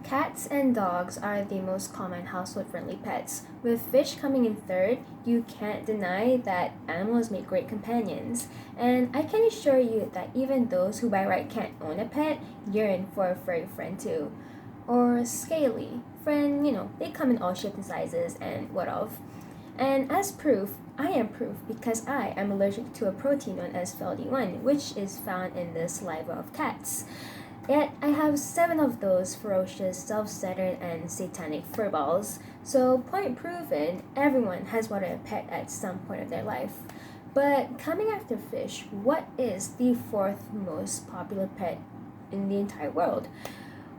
Cats and dogs are the most common household-friendly pets. With fish coming in third, you can't deny that animals make great companions. And I can assure you that even those who by right can't own a pet yearn for a furry friend too. Or scaly. Friend, they come in all shapes and sizes and what of. And as proof, I am proof because I am allergic to a protein known as FeLD1, which is found in the saliva of cats. Yet I have 7 of those ferocious, self-centered, and satanic furballs. So, point proven, everyone has wanted a pet at some point of their life. But coming after fish, what is the 4th most popular pet in the entire world?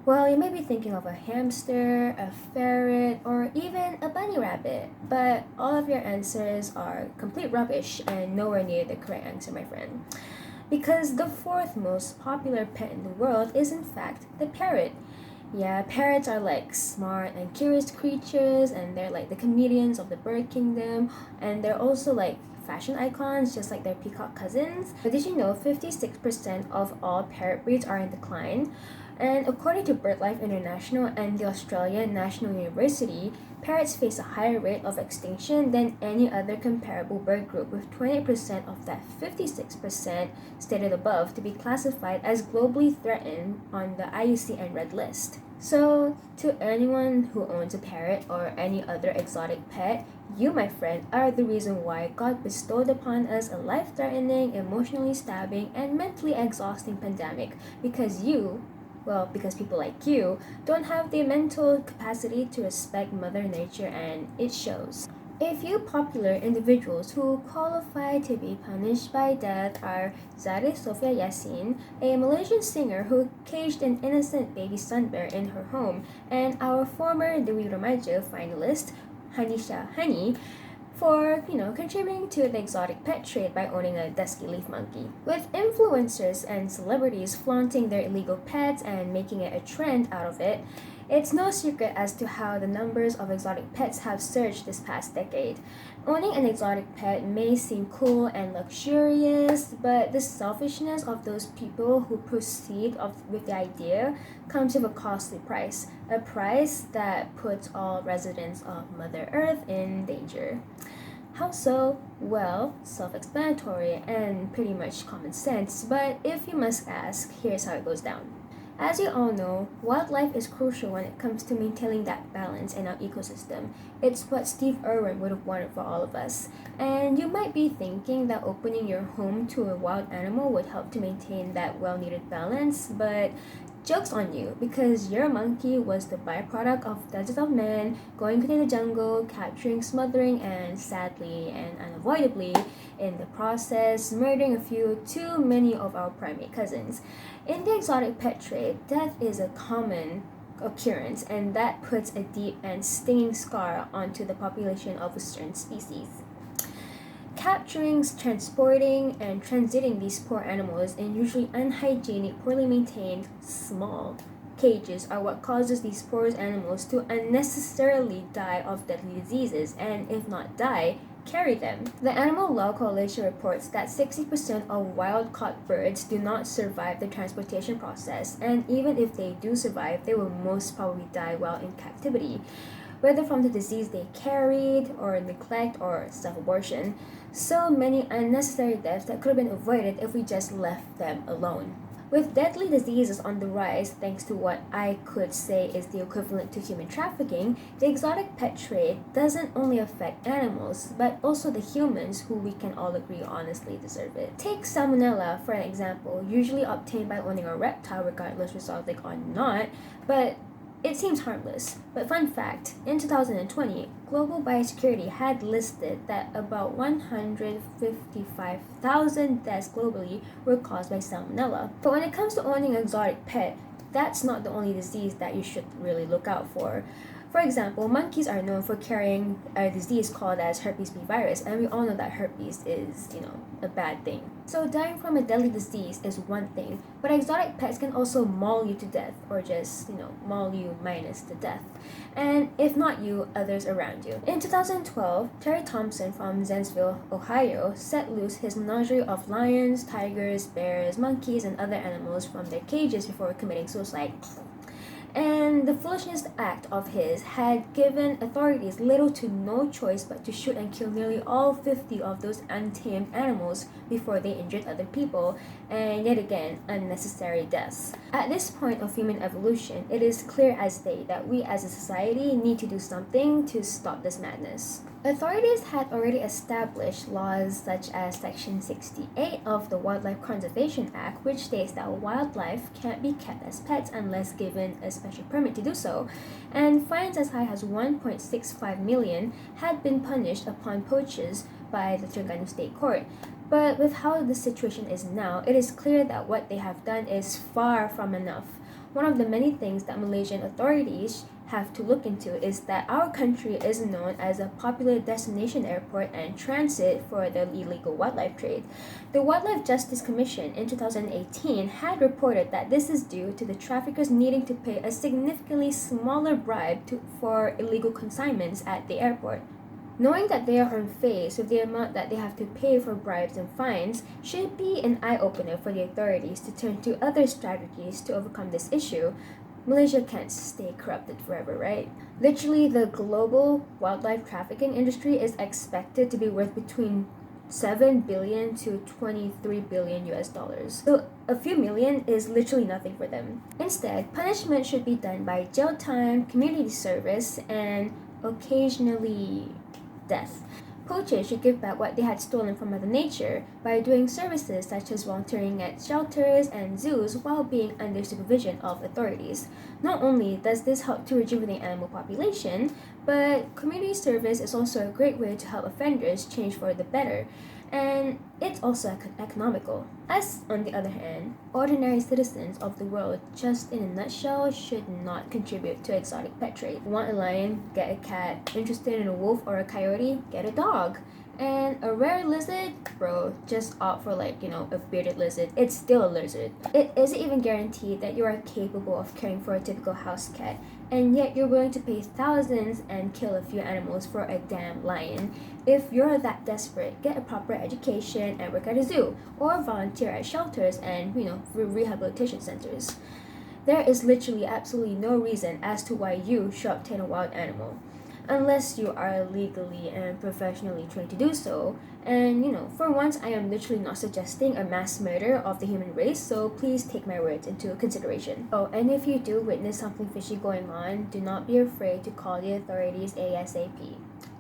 Well, you may be thinking of a hamster, a ferret, or even a bunny rabbit, but all of your answers are complete rubbish and nowhere near the correct answer, my friend. Because the 4th most popular pet in the world is in fact the parrot. Yeah, parrots are like smart and curious creatures, and they're like the comedians of the bird kingdom, and they're also like fashion icons just like their peacock cousins. But did you know 56% of all parrot breeds are in decline? And according to BirdLife International and the Australian National University, parrots face a higher rate of extinction than any other comparable bird group, with 20% of that 56% stated above to be classified as globally threatened on the IUCN Red List. So, to anyone who owns a parrot or any other exotic pet, you, my friend, are the reason why God bestowed upon us a life-threatening, emotionally stabbing, and mentally exhausting pandemic, because because people like you don't have the mental capacity to respect Mother Nature, and it shows. A few popular individuals who qualify to be punished by death are Zari Sofia Yassin, a Malaysian singer who caged an innocent baby sun bear in her home, and our former Dewi Remaja finalist, Hanisha Hani, for, contributing to the exotic pet trade by owning a dusky leaf monkey. With influencers and celebrities flaunting their illegal pets and making it a trend out of it, it's no secret as to how the numbers of exotic pets have surged this past decade. Owning an exotic pet may seem cool and luxurious, but the selfishness of those people who proceed with the idea comes with a costly price, a price that puts all residents of Mother Earth in danger. How so? Well, self-explanatory and pretty much common sense, but if you must ask, here's how it goes down. As you all know, wildlife is crucial when it comes to maintaining that balance in our ecosystem. It's what Steve Irwin would have wanted for all of us. And you might be thinking that opening your home to a wild animal would help to maintain that well-needed balance, but joke's on you, because your monkey was the byproduct of dozens of men going into the jungle, capturing, smothering, and sadly and unavoidably, in the process, murdering a few too many of our primate cousins. In the exotic pet trade, death is a common occurrence, and that puts a deep and stinging scar onto the population of a certain species. Capturing, transporting, and transiting these poor animals in usually unhygienic, poorly maintained, small cages are what causes these poor animals to unnecessarily die of deadly diseases, and if not die, carry them. The Animal Law Coalition reports that 60% of wild-caught birds do not survive the transportation process, and even if they do survive, they will most probably die while in captivity, whether from the disease they carried, or neglect, or self-abortion. So many unnecessary deaths that could have been avoided if we just left them alone. With deadly diseases on the rise, thanks to what I could say is the equivalent to human trafficking, the exotic pet trade doesn't only affect animals, but also the humans who we can all agree honestly deserve it. Take salmonella for an example, usually obtained by owning a reptile regardless exotic or not, but it seems harmless. But fun fact, in 2020, Global Biosecurity had listed that about 155,000 deaths globally were caused by salmonella. But when it comes to owning an exotic pet, that's not the only disease that you should really look out for. For example, monkeys are known for carrying a disease called as herpes B virus, and we all know that herpes is, a bad thing. So dying from a deadly disease is one thing, but exotic pets can also maul you to death, or just, maul you minus the death. And if not you, others around you. In 2012, Terry Thompson from Zanesville, Ohio, set loose his menagerie of lions, tigers, bears, monkeys, and other animals from their cages before committing suicide. And the foolishness act of his had given authorities little to no choice but to shoot and kill nearly all 50 of those untamed animals before they injured other people, and yet again, unnecessary deaths. At this point of human evolution, it is clear as day that we as a society need to do something to stop this madness. Authorities had already established laws such as Section 68 of the Wildlife Conservation Act, which states that wildlife can't be kept as pets unless given a special permit to do so, and fines as high as 1.65 million had been punished upon poachers by the Terengganu State Court. But with how the situation is now, it is clear that what they have done is far from enough. One of the many things that Malaysian authorities have to look into is that our country is known as a popular destination airport and transit for the illegal wildlife trade. The Wildlife Justice Commission in 2018 had reported that this is due to the traffickers needing to pay a significantly smaller bribe for illegal consignments at the airport. Knowing that they are unfazed with the amount that they have to pay for bribes and fines should be an eye-opener for the authorities to turn to other strategies to overcome this issue. Malaysia can't stay corrupted forever, right? Literally, the global wildlife trafficking industry is expected to be worth between 7 billion to 23 billion US dollars. So a few million is literally nothing for them. Instead, punishment should be done by jail time, community service, and occasionally death. Poachers should give back what they had stolen from Mother Nature by doing services such as volunteering at shelters and zoos while being under supervision of authorities. Not only does this help to rejuvenate animal population, but community service is also a great way to help offenders change for the better, and it's also economical. Us, on the other hand, ordinary citizens of the world, just in a nutshell, should not contribute to exotic pet trade. Want a lion? Get a cat. Interested in a wolf or a coyote? Get a dog. And a rare lizard? Bro, just opt for a bearded lizard. It's still a lizard. It isn't even guaranteed that you are capable of caring for a typical house cat, and yet you're willing to pay thousands and kill a few animals for a damn lion. If you're that desperate, get a proper education and work at a zoo, or volunteer at shelters and, rehabilitation centers. There is literally absolutely no reason as to why you should obtain a wild animal, unless you are legally and professionally trained to do so. And for once, I am literally not suggesting a mass murder of the human race, so please take my words into consideration. Oh, and if you do witness something fishy going on, do not be afraid to call the authorities ASAP.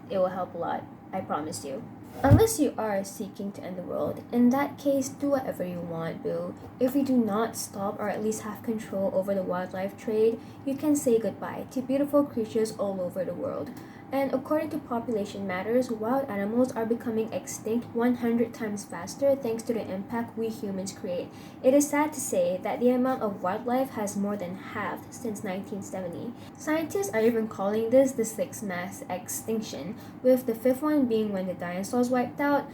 It will help a lot, I promise you. Unless you are seeking to end the world, in that case, do whatever you want, boo. If you do not stop or at least have control over the wildlife trade, you can say goodbye to beautiful creatures all over the world. And according to Population Matters, wild animals are becoming extinct 100 times faster thanks to the impact we humans create. It is sad to say that the amount of wildlife has more than halved since 1970. Scientists are even calling this the sixth mass extinction, with the fifth one being when the dinosaurs wiped out.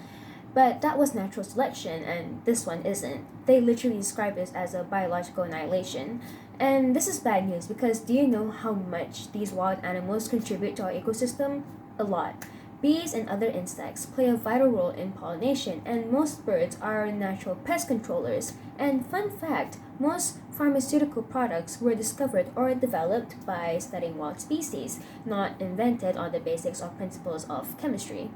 But that was natural selection, and this one isn't. They literally describe this as a biological annihilation. And this is bad news because do you know how much these wild animals contribute to our ecosystem? A lot. Bees and other insects play a vital role in pollination, and most birds are natural pest controllers. And fun fact, most pharmaceutical products were discovered or developed by studying wild species, not invented on the basics or principles of chemistry.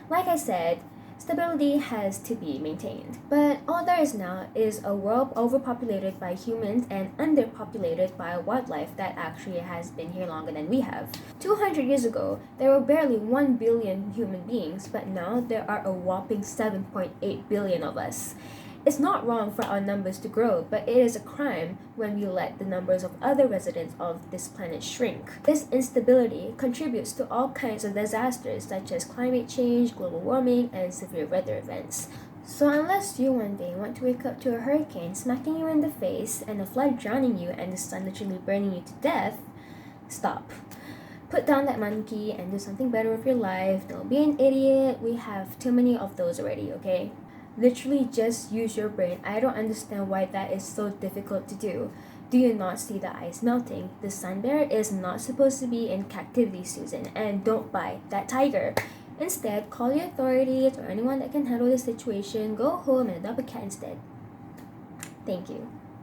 Like I said, stability has to be maintained. But all there is now is a world overpopulated by humans and underpopulated by wildlife that actually has been here longer than we have. 200 years ago, there were barely 1 billion human beings, but now there are a whopping 7.8 billion of us. It's not wrong for our numbers to grow, but it is a crime when we let the numbers of other residents of this planet shrink. This instability contributes to all kinds of disasters such as climate change, global warming, and severe weather events. So unless you one day want to wake up to a hurricane smacking you in the face and a flood drowning you and the sun literally burning you to death, stop. Put down that monkey and do something better with your life. Don't be an idiot. We have too many of those already, okay? Literally just use your brain. I don't understand why that is so difficult to do. Do you not see the ice melting? The sun bear is not supposed to be in captivity, Susan, and don't buy that tiger. Instead, call the authorities or anyone that can handle the situation. Go home and adopt a cat instead. Thank you.